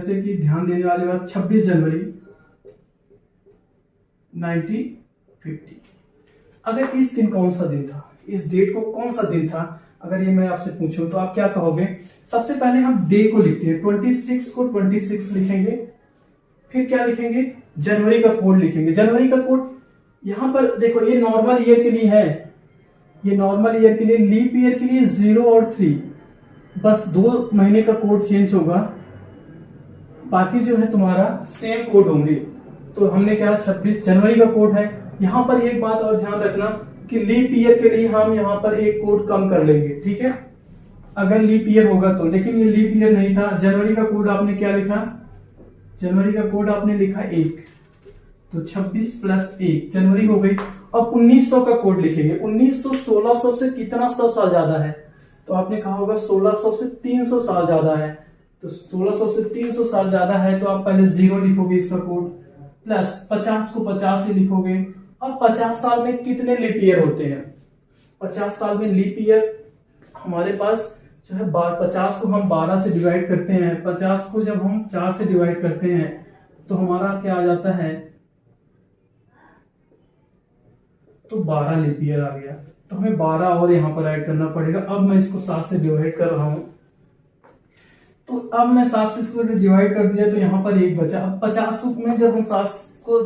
जैसे कि ध्यान देने वाली बात 26 जनवरी 1950। अगर इस दिन कौन सा दिन था, इस डेट को कौन सा दिन था, अगर ये मैं आपसे पूछूं तो आप क्या कहोगे? सबसे पहले हम डे को लिखते हैं, 26 को 26 लिखेंगे, फिर क्या लिखेंगे? जनवरी का कोड लिखेंगे। जनवरी का कोड यहां पर देखो, ये नॉर्मल ईयर के लिए है, ये नॉर्मल ईयर के लिए, लीप ईयर के लिए 0 और 3, बस 2 महीने का कोड चेंज होगा, बाकी जो है तुम्हारा सेम कोड होंगे। तो हमने क्या, 26 जनवरी का कोड है। यहां पर एक बात और ध्यान रखना कि लीप ईयर के लिए हम यहां पर एक कोड कम कर लेंगे, ठीक है, अगर लीप ईयर होगा तो। लेकिन ये लीप ईयर नहीं था। जनवरी का कोड आपने क्या लिखा? जनवरी का कोड आपने लिखा 1, तो 26 + 1 जनवरी हो गई। अब 1900 का कोड लिखेंगे। 1900 1600 से कितना 100 साल ज्यादा है? तो आपने कहा होगा 1600 से 300 साल ज्यादा है। तो 1600 से 300 साल ज्यादा है, तो आप पहले 0 लिखोगे इसका कोड, प्लस 50 को 50 से लिखोगे। अब 50 साल में कितने लीप ईयर होते हैं? 50 साल में लीप ईयर हमारे पास जो है 50 को हम 12 से डिवाइड करते हैं, 50 को जब हम 4 से डिवाइड करते हैं तो हमारा क्या आ जाता है? तो 12 लीप ईयर आ गया। तो हमें 12 और यहाँ पर ऐड करना पड़ेगा। अब मैं इसको 7 से डिवाइड कर रहा हूं, तो अब मैं 7 से इसको डिवाइड कर दिया तो यहाँ पर 1 बचा। अब 50 में जब हम 7 को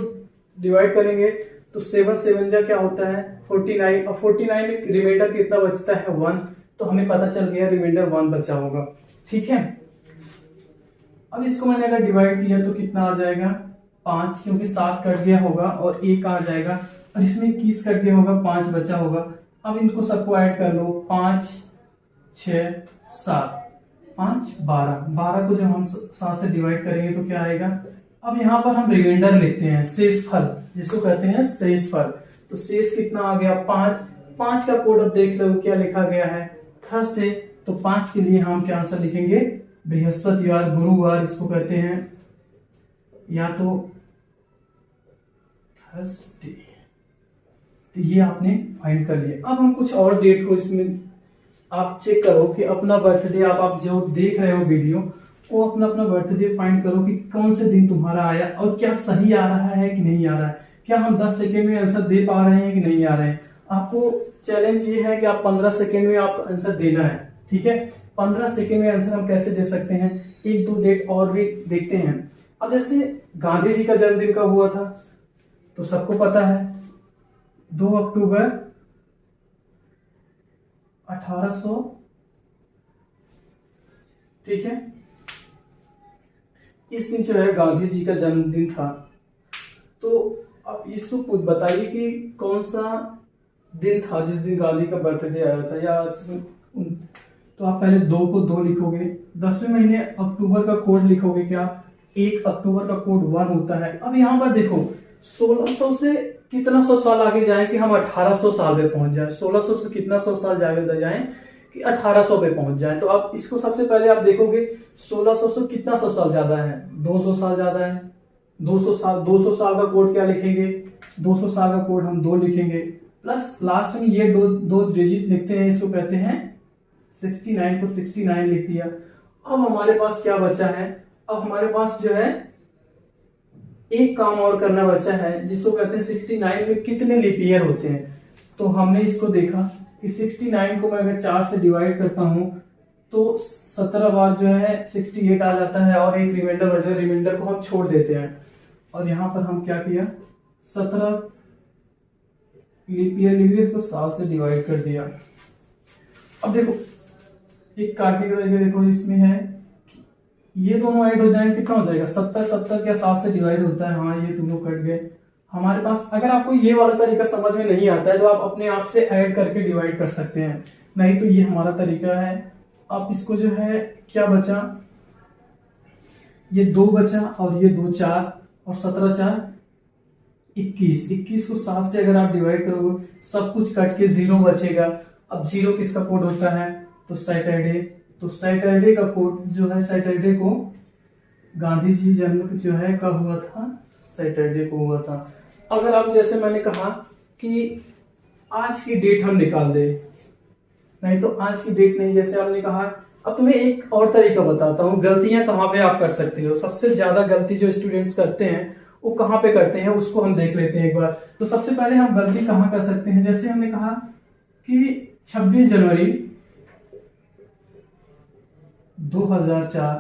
डिवाइड करेंगे तो 7 7 जा क्या होता है? 49। और 49 में रिमाइंडर कितना बचता है? 1। तो हमें पता चल गया रिमाइंडर 1 बचा होगा, ठीक है। अब इसको मैंने अगर डिवाइड किया तो कितना आ जाएगा? 5, क्योंकि 7 कट गया होगा और 1 आ जाएगा, और इसमें 21 कट गया होगा, 5 बचा होगा। अब इनको सबको ऐड कर लो, 5 6 7 5 12। 12 को जब हम 7 से डिवाइड करेंगे तो क्या आएगा? अब यहाँ पर हम रिमाइंडर लिखते हैं, शेषफल जिसको कहते हैं शेषफल। तो शेष कितना आ गया? 5। 5 का कोड अब देख लो क्या लिखा गया है? थर्सडे। तो 5 के लिए हम क्या आंसर लिखेंगे? बृहस्पतिवार, गुरुवार इसको कहते हैं, या तो थर्सडे। तो ये आपने फाइंड कर लिया। अब हम कुछ और डेट को इसमें आप चेक करो कि अपना बर्थडे, आप जो देख रहे हो वीडियो, वो अपना अपना बर्थडे फाइंड करो कि कौन से दिन तुम्हारा आया और क्या सही आ रहा है कि नहीं आ रहा है, क्या हम 10 सेकेंड में आंसर दे पा रहे हैं कि नहीं आ रहे हैं। आपको चैलेंज ये है कि आप 15 सेकेंड में आप आंसर देना है, ठीक है। 15 सेकेंड में आंसर हम कैसे दे सकते हैं? 1-2 डेट और भी देखते हैं। अब जैसे गांधी जी का जन्मदिन कब हुआ था? तो सबको पता है, 2 अक्टूबर 1800, ठीक है। इस दिन जो है गांधी जी का जन्मदिन था। तो अब इसको बताइए कि कौन सा दिन था जिस दिन गांधी का बर्थडे आया था, या तो आप पहले 2 को 2 लिखोगे, 10वें महीने अक्टूबर का कोड लिखोगे क्या? 1 अक्टूबर का कोड 1 होता है। अब यहाँ पर देखो 1600 से कितना 100 साल आगे जाए कि हम 1800 साल पे पहुंच जाए। 1600 से कितना 100 साल जाए जाए कि 1800 पे पहुंच जाए। तो आप इसको सबसे पहले आप देखोगे 1600 से कितना 100 साल ज्यादा है? 200 साल ज्यादा है। 200 साल का कोड क्या लिखेंगे? 200 साल का कोड हम 2 लिखेंगे, प्लस लास्ट में ये दो डिजिट लिखते हैं, इसको कहते हैं 69 को 69 लिख दिया। अब हमारे पास क्या बचा है? अब हमारे पास जो है एक काम और करना बचा है, जिसको कहते हैं 69 में कितने लीप ईयर होते हैं। तो हमने इसको देखा कि 69 को मैं अगर 4 से डिवाइड करता हूं तो 17 बार जो है 68 आ जाता है, और एक रिमाइंडर बचा, रिमाइंडर को हम छोड़ देते हैं। और यहां पर हम क्या किया? 17 लीप ईयर लिख दिया, इसको 7 से डिवाइड कर दिया। अब देखो एक काटने के तरीके देखो, इसमें है ये दोनों ऐड हो जाएंगे, कितना हो जाएगा? 70 क्या 7 से डिवाइड होता है? हाँ, ये दोनों कट गए हमारे पास। अगर आपको ये वाला तरीका समझ में नहीं आता है तो आप अपने आप से ऐड करके डिवाइड कर सकते हैं, नहीं तो ये हमारा तरीका है। आप इसको जो है क्या बचा? ये 2 बचा, और ये 2 4, और 17 4 21। 21 को 7 से अगर आप डिवाइड करोगे सब कुछ कट के 0 बचेगा। अब 0 किसका कोड होता है? तो सैटरडे। तो सैटरडे का कोड जो है, सैटरडे को गांधी जी जन्म जो है कब हुआ था? सैटरडे को हुआ था। अगर आप जैसे मैंने कहा कि आज की डेट हम निकाल दे, नहीं तो आज की डेट नहीं, जैसे आपने कहा अब तुम्हें एक और तरीका बताता हूँ, गलतियां कहाँ पे आप कर सकते हो। सबसे ज्यादा गलती जो स्टूडेंट्स करते हैं वो कहाँ पे करते हैं, उसको हम देख लेते हैं एक बार। तो सबसे पहले हम गलती कहाँ कर सकते हैं, जैसे हमने कहा कि 26 जनवरी 2004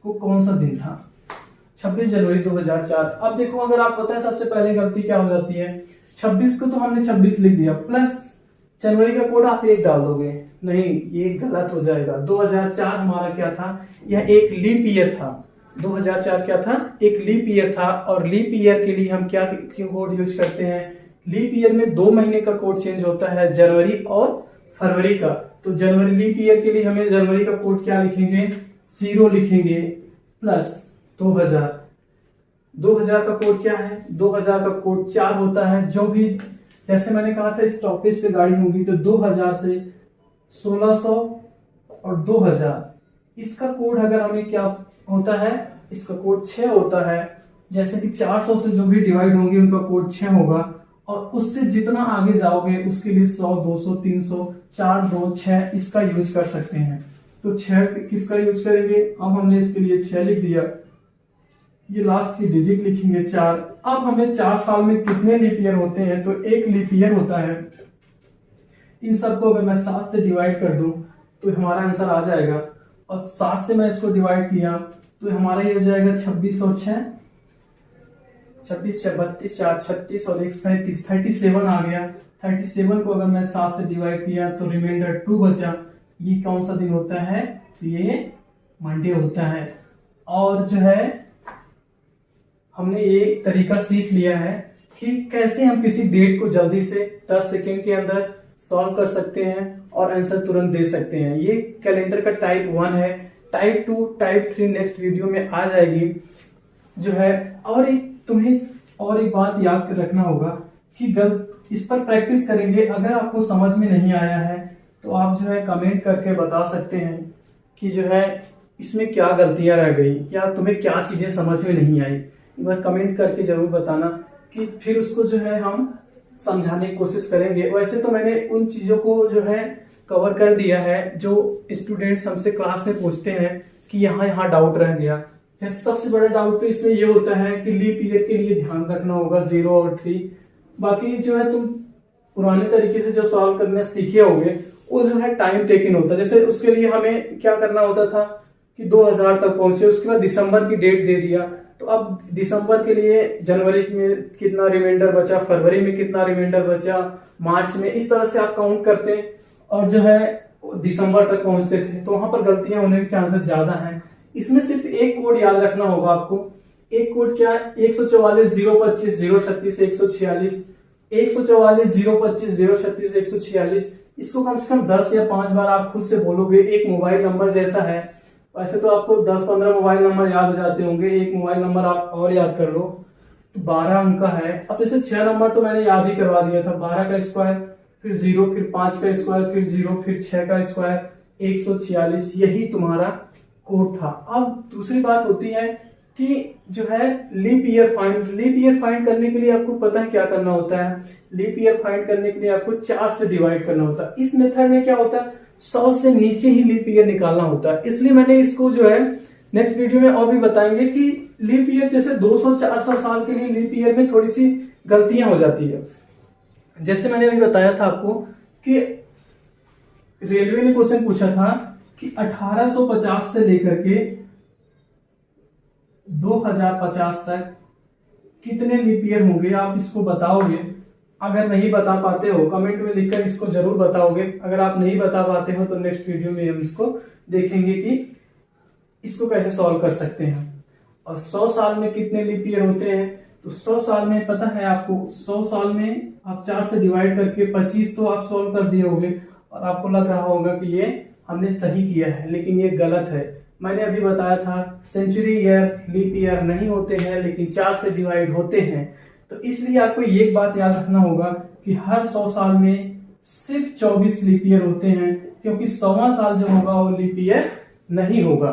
को कौन सा दिन था, 26 जनवरी 2004। अब देखो, अगर आप पता है सबसे पहले गलती क्या हो जाती है, 26 को तो हमने 26 लिख दिया, प्लस जनवरी का कोड आप 1 डाल दोगे, नहीं ये गलत हो जाएगा। 2004 हमारा क्या था, यह एक लीप ईयर था। 2004 क्या था, एक लीप ईयर था। और लीप ईयर के लिए हम क्या कोड यूज करते हैं, लीप ईयर में 2 महीने का कोड चेंज होता है, जनवरी और फरवरी का। तो जनवरी लीप ईयर के लिए हमें जनवरी का कोड क्या लिखेंगे, 0 लिखेंगे, प्लस 2000। 2000 का कोड क्या है, 2000 का कोड 4 होता है। जो भी जैसे मैंने कहा था स्टॉपेज पे गाड़ी होगी तो 2000 से 1600 और 2000, इसका कोड अगर हमें क्या होता है, इसका कोड 6 होता है। जैसे कि 400 से जो भी डिवाइड होंगे उनका कोड 6 होगा, और उससे जितना आगे जाओगे उसके लिए 100, 200, 300, 4, 2, 6 इसका यूज कर सकते हैं। तो 6 किसका यूज करेंगे, अब हमने इसके लिए 6 लिख दिया, ये लास्ट की डिजिट लिखेंगे 4। अब हमें 4 साल में कितने लीप ईयर होते हैं, तो 1 लीप ईयर होता है। इन सबको अगर मैं 7 से डिवाइड कर दूं तो हमारा आंसर आ जाएगा, और 7 से मैं इसको डिवाइड किया तो हमारा ये हो जाएगा 26 और 6, 26, 6, 32, 4, 36 और 1, 37, 37 आ गया। 37 को अगर मैं 7 से डिवाइड किया तो रिमाइंडर 2 बचा। ये कौन सा दिन होता है, तो ये मंडे होता है। और जो है हमने ये तरीका सीख लिया है कि कैसे हम किसी डेट को जल्दी से 10 सेकेंड के अंदर सॉल्व कर सकते हैं और आंसर तुरंत दे सकते हैं। ये कैलेंडर का टाइप 1 है। टाइप 2, टाइप 3 नेक्स्ट वीडियो में आ जाएगी जो है। और तुम्हें और एक बात याद रखना होगा कि इस पर प्रैक्टिस करेंगे। अगर आपको समझ में नहीं आया है तो आप जो है कमेंट करके बता सकते हैं कि जो है इसमें क्या गलतियां रह गई या तुम्हें क्या चीजें समझ में नहीं आई। एक बार कमेंट करके जरूर बताना कि फिर उसको जो है हम समझाने की कोशिश करेंगे। वैसे तो मैंने उन चीजों को जो है कवर कर दिया है जो स्टूडेंट्स हमसे क्लास में पूछते हैं कि यहाँ डाउट रह गया। जैसे सबसे बड़ा डाउट तो इसमें ये होता है कि लीप ईयर के लिए ध्यान रखना होगा 0 और 3। बाकी जो है तुम पुराने तरीके से जो सॉल्व करना सीखे होगे वो जो है टाइम टेकिंग होता है। जैसे उसके लिए हमें क्या करना होता था कि 2000 तक पहुंचे, उसके बाद दिसंबर की डेट दे दिया। तो अब दिसंबर के लिए जनवरी में कितना रिमाइंडर बचा, फरवरी में कितना रिमाइंडर बचा, मार्च में, इस तरह से आप काउंट करते हैं और जो है दिसंबर तक पहुंचते थे। तो वहां पर गलतियां होने के चांसेस ज्यादा हैं। इसमें सिर्फ एक कोड याद रखना होगा आपको। एक कोड क्या है, 144 025 036 146, 144 025 036 146। इसको कम से कम 10 या 5 बार आप खुद से बोलोगे। एक मोबाइल नंबर जैसा है। वैसे तो आपको 10-15 मोबाइल नंबर याद हो जाते होंगे, एक मोबाइल नंबर आप और याद कर लो तो 12 अंक का है। अब जैसे 6 नंबर तो मैंने याद ही करवा दिया था, 12 का स्क्वायर, फिर 0, फिर 5 का स्क्वायर, फिर 0, फिर 6 का स्क्वायर, 146, यही तुम्हारा कोड था। अब दूसरी बात होती है कि जो है लीप ईयर फाइंड करने के लिए आपको पता है क्या करना होता है। लीप ईयर फाइंड करने के लिए आपको 4 से डिवाइड करना होता है। इस मेथड में क्या होता है, 100 से नीचे ही लीप ईयर निकालना होता है। इसलिए मैंने इसको जो है नेक्स्ट वीडियो में और भी बताएंगे कि लीप ईयर जैसे 200-400 साल के लिए लीप ईयर में थोड़ी सी गलतियां हो जाती है। जैसे मैंने अभी बताया था आपको कि रेलवे ने क्वेश्चन पूछा था कि 1850 से लेकर के 2050 तक कितने लीप ईयर होंगे, आप इसको बताओगे। अगर नहीं बता पाते हो कमेंट में लिखकर इसको जरूर बताओगे। अगर आप नहीं बता पाते हो तो नेक्स्ट वीडियो में हम इसको देखेंगे कि इसको कैसे सॉल्व कर सकते हैं। और 100 साल में कितने लीप ईयर होते हैं, तो 100 साल में पता है आपको, 100 साल में आप 4 से डिवाइड करके 25 तो आप सॉल्व कर दिए होंगे और आपको लग रहा होगा कि ये हमने सही किया है, लेकिन ये गलत है। मैंने अभी बताया था सेंचुरी ईयर लीप ईयर नहीं होते हैं, लेकिन 4 से डिवाइड होते हैं। तो इसलिए आपको ये बात याद रखना होगा कि हर 100 साल में सिर्फ 24 लीप ईयर होते हैं, क्योंकि 100वां साल जो होगा वो लीप ईयर नहीं होगा।